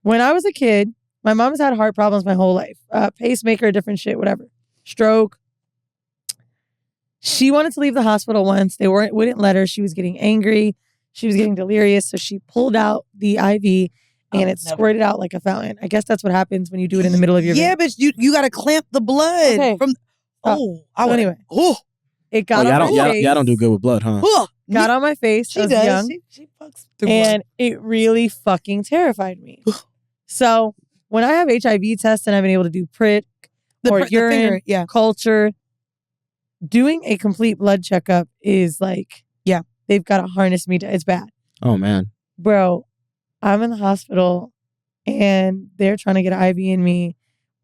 When I was a kid, my mom's had heart problems my whole life. Pacemaker, different shit, whatever. Stroke. She wanted to leave the hospital once. They wouldn't let her. She was getting angry. She was getting delirious. So she pulled out the IV and it squirted out like a fountain. I guess that's what happens when you do it in the middle of your vein. Yeah, but you got to clamp the blood. Okay. Anyway. It got on my face. Y'all don't do good with blood, huh? Got on my face. She I was does. young. She fucks through And it really fucking terrified me. So when I have HIV tests and I've been able to do prick or urine culture, doing a complete blood checkup is like, they've got to harness me. It's bad. Oh, man. Bro, I'm in the hospital and they're trying to get an IV in me.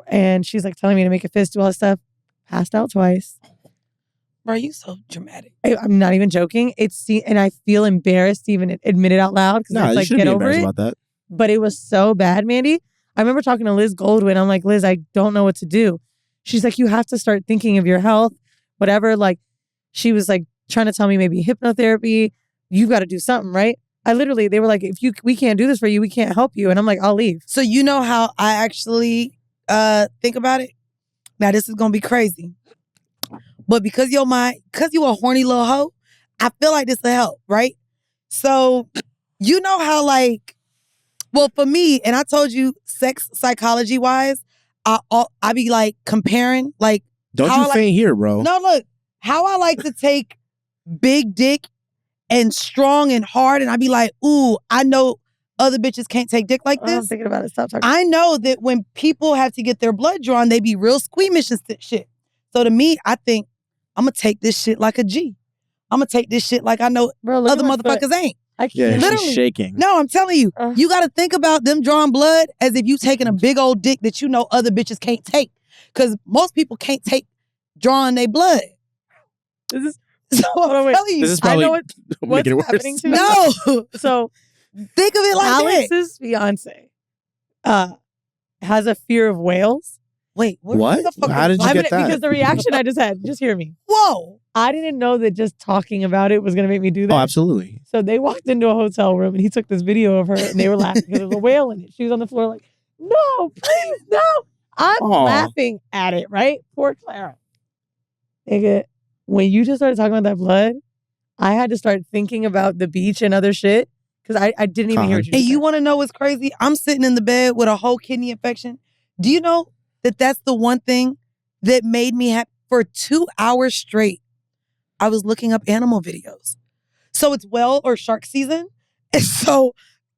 And she's like telling me to make a fist, do all this stuff. Passed out twice. Bro, you so dramatic. I'm not even joking. And I feel embarrassed to even admit it out loud because it's like, get over it. About that. But it was so bad, Mandy. I remember talking to Liz Goldwyn. I'm like, Liz, I don't know what to do. She's like, you have to start thinking of your health, whatever. Like, she was like trying to tell me maybe hypnotherapy. You got to do something, right? They were like, we can't do this for you, we can't help you. And I'm like, I'll leave. So you know how I actually think about it? Now this is gonna be crazy. But because you a horny little hoe, I feel like this will help, right? So you know how well, for me, and I told you sex psychology wise, I be like comparing like. Don't you faint here, bro? No, look, how I like to take big dick and strong and hard, and I be like, ooh, I know other bitches can't take dick like this. I'm thinking about it. Stop talking. I know that when people have to get their blood drawn, they be real squeamish and shit. So to me, I think I'm gonna take this shit like a G. I'm gonna take this shit like I know other motherfuckers ain't. I can't. Yeah, she's shaking. No, I'm telling you, you got to think about them drawing blood as if you taking a big old dick that you know other bitches can't take. Because most people can't take drawing their blood. So I'm telling you, this is probably I know what's happening to me. No. So think of it like Alex's fiance has a fear of whales. Wait, what? The fuck How did you get that? Because the reaction I just had, just hear me. Whoa. I didn't know that just talking about it was going to make me do that. Oh, absolutely. So they walked into a hotel room and he took this video of her and they were laughing because there was a whale in it. She was on the floor like, no, please, no. I'm laughing at it, right? Poor Clara. Nigga, when you just started talking about that blood, I had to start thinking about the beach and other shit because I didn't even hear what you said. And you want to know what's crazy? I'm sitting in the bed with a whole kidney infection. Do you know that that's the one thing that made me happy? For 2 hours straight, I was looking up animal videos. So it's whale or shark season. And so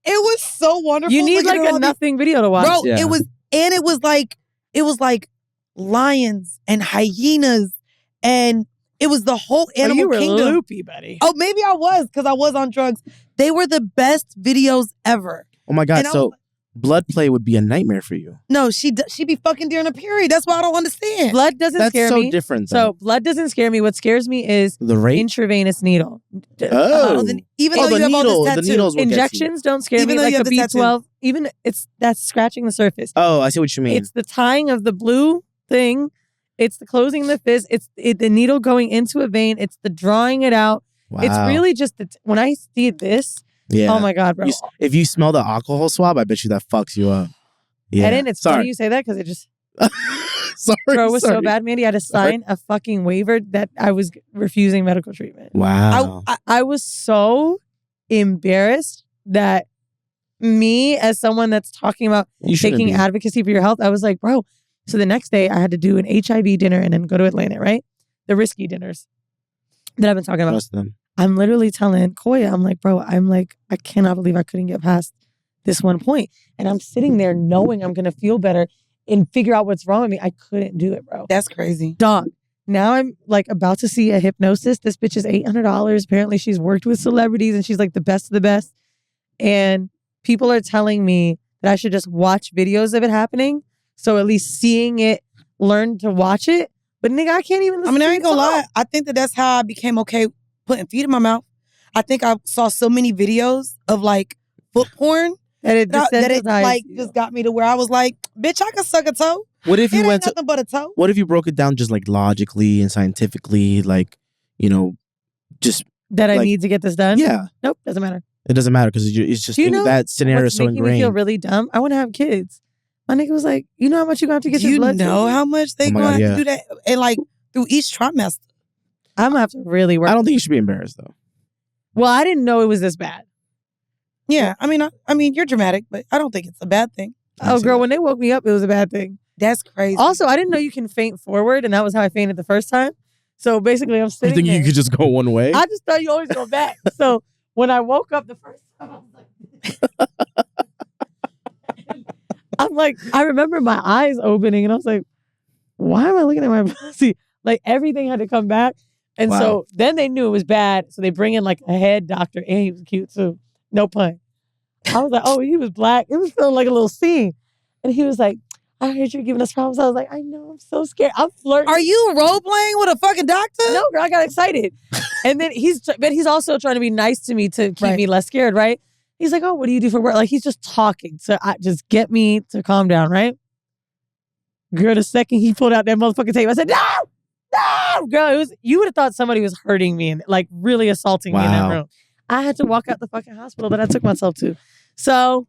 it was so wonderful. You need like a nothing video to watch. Bro, it was like lions and hyenas and it was the whole animal kingdom. You were loopy, buddy. Oh, maybe I was because I was on drugs. They were the best videos ever. Oh my God. So blood play would be a nightmare for you. No, she be fucking during a period. That's why I don't understand. Blood doesn't scare me. That's so different. So blood doesn't scare me. What scares me is the rate? Intravenous needle. Even though you have all this tattoo. Injections don't scare me. Like the B12. Even that's scratching the surface. Oh, I see what you mean. It's the tying of the blue thing. It's the closing of the fist. It's the needle going into a vein. It's the drawing it out. Wow. It's really just when I see this. Yeah. Oh my God, bro. If you smell the alcohol swab, I bet you that fucks you up. Yeah. And it's funny you say that because it just. Bro, it was so bad, Mandy. I had to sign a fucking waiver that I was refusing medical treatment. Wow. I was so embarrassed that me, as someone that's talking about taking advocacy for your health, I was like, bro. So the next day I had to do an HIV dinner and then go to Atlanta, right? The risky dinners that I've been talking about. Most of them. I'm literally telling Koya, I'm like, bro, I cannot believe I couldn't get past this one point. And I'm sitting there knowing I'm going to feel better and figure out what's wrong with me. I couldn't do it, bro. That's crazy. Dog. Now I'm like about to see a hypnosis. This bitch is $800. Apparently she's worked with celebrities and she's like the best of the best. And people are telling me that I should just watch videos of it happening. So at least seeing it, learn to watch it. But nigga, I can't even listen I ain't gonna lie. I think that's how I became okay putting feet in my mouth. I think I saw so many videos of like foot porn that it just got me to where I was like, bitch, I can suck a toe. What if you went nothing but a toe? What if you broke it down just like logically and scientifically, like, just that I need to get this done? Yeah. Nope, doesn't matter. It doesn't matter because it's just Do you know that scenario is What's so making me feel ingrained. really dumb? I want to have kids. My nigga was like, you know how much you gonna have to get Do your you blood know taken? how much they Oh my gonna God, have to do that? And like through each trimester. I'm gonna have to really work. I don't think you should be embarrassed though. Well, I didn't know it was this bad. Yeah, I mean, you're dramatic, but I don't think it's a bad thing. Oh, girl, when they woke me up, it was a bad thing. That's crazy. Also, I didn't know you can faint forward, and that was how I fainted the first time. So basically, I'm You sitting think there. you could just go one way? I just thought you always go back. So when I woke up the first time, I'm like, I remember my eyes opening, and I was like, why am I looking at my pussy? Like everything had to come back. And Wow. so then they knew it was bad. So they bring in like a head doctor, and he was cute too. No pun. I was like, oh, he was black. It was feeling like a little scene. And he was like, I heard you're giving us problems. I was like, I know, I'm so scared. I'm flirting. Are you role playing with a fucking doctor? No, girl, I got excited. And then he's also trying to be nice to me to keep Right. me less scared, right? He's like, oh, what do you do for work? Like, he's just talking to just get me to calm down, right? Girl, the second he pulled out that motherfucking tape, I said, no, girl, you would have thought somebody was hurting me and like really assaulting me in that Wow. room. I had to walk out the fucking hospital that I took myself to. So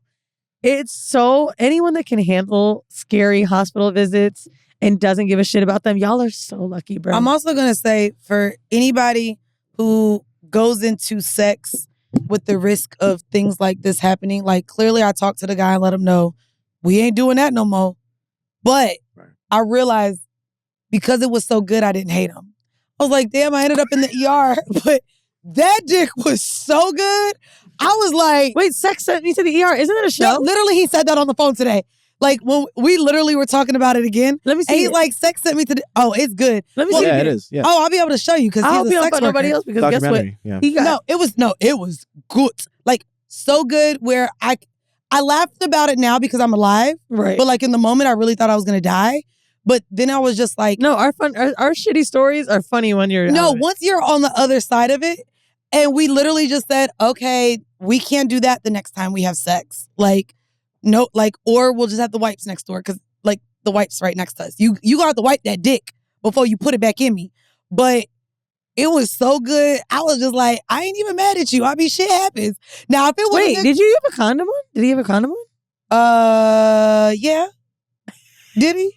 anyone that can handle scary hospital visits and doesn't give a shit about them, y'all are so lucky, bro. I'm also gonna say for anybody who goes into sex with the risk of things like this happening, like clearly I talked to the guy and let him know we ain't doing that no more. But Right. I realized because it was so good, I didn't hate him. I was like, damn, I ended up in the ER, but that dick was so good. I was like, Wait, sex sent me to the ER. Isn't that a show? no, literally, he said that on the phone today. Like when we literally were talking about it again, Let me see. and he's it. like, sex sent me to the. Oh, it's good. Let me well, see. Yeah, it is. Yeah. Oh, I'll be able to show you because I hope he's you a don't sex fuck nobody worker. else because guess what? Documentary. Yeah. He got it was good. Like so good where I laughed about it now because I'm alive, right. but like in the moment I really thought I was gonna die. But then I was just like, No, our shitty stories are funny when you're no, out of it. once you're on the other side of it, and we literally just said, okay, we can't do that the next time we have sex. Like, no, like, or we'll just have the wipes next door because like the wipes right next to us. You got to wipe that dick before you put it back in me. But it was so good. I was just like, I ain't even mad at you. I mean, shit happens. Now, if it was Wait, did you have a condom on? Did he have a condom on? yeah. Did he?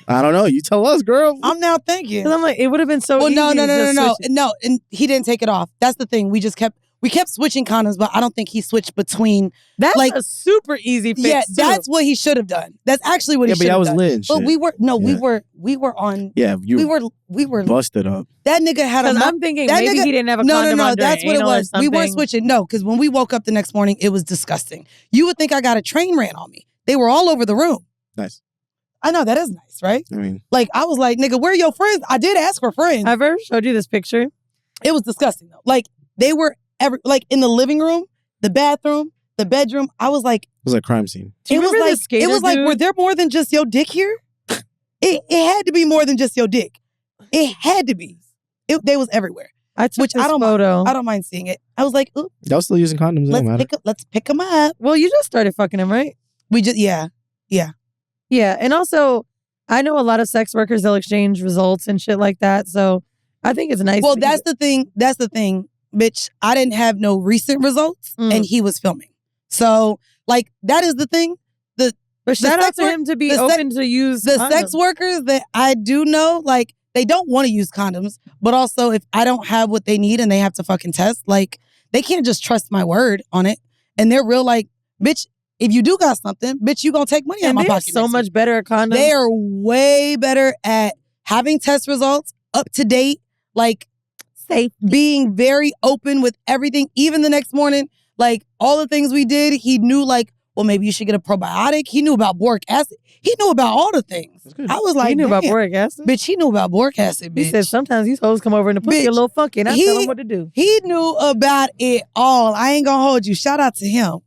I don't know. You tell us, girl. I'm now thinking. Because I'm like, it would have been so Well, easy. no, to just switch it. no, and he didn't take it off. That's the thing. We kept switching condoms, but I don't think he switched between. That's like- a super easy fix. Yeah, too. that's what he should have done. That's actually what Yeah, he but should I have was done. lit and But shit. we were Yeah. on. Yeah, We were. busted up. That nigga had a. Because mouth- I'm thinking that maybe nigga- he didn't have a No, condom on during that's what it anal or was. We weren't something. switching. No, because when we woke up the next morning, it was disgusting. You would think I got a train ran on me. They were all over the room. Nice. I know that is nice, right? I mean, Like I was like, nigga, where are your friends? I did ask for friends. I've ever showed you this picture. It was disgusting though. Like they were like in the living room, the bathroom, the bedroom. I was like, it was a crime scene. Do you it was remember the like skater it was like, dude? were there more than just your dick here? It had to be more than just your dick. It had to be. They was everywhere. I took Which this I don't photo. I don't mind seeing it. I was like, ooh, Y'all still using condoms? It don't matter. let's pick them up. Well, you just started fucking him, right? We just yeah. Yeah, and also, I know a lot of sex workers, they'll exchange results and shit like that. So I think it's nice. Well, to that's the thing. That's the thing, bitch. I didn't have no recent results, Mm. and he was filming. So, like, that is the thing. But shout out sex to work- him to be the sex- open to use The condoms. sex workers that I do know, like, they don't want to use condoms, but also if I don't have what they need and they have to fucking test, like, they can't just trust my word on it. And they're real, like, bitch, if you do got something, bitch, you gonna take money out of And my they're pocket. so next much week. better at condoms. They are way better at having test results up to date, like safe. being very open with everything. Even the next morning, like all the things we did, he knew like, well, maybe you should get a probiotic. He knew about boric acid. He knew about all the things. That's good. I was like, He knew about damn. boric acid. Bitch, he knew about boric acid, bitch. He said sometimes these hoes come over and the pussy Bitch, a little funky, and I he- tell them what to do. He knew about it all. I ain't gonna hold you. Shout out to him.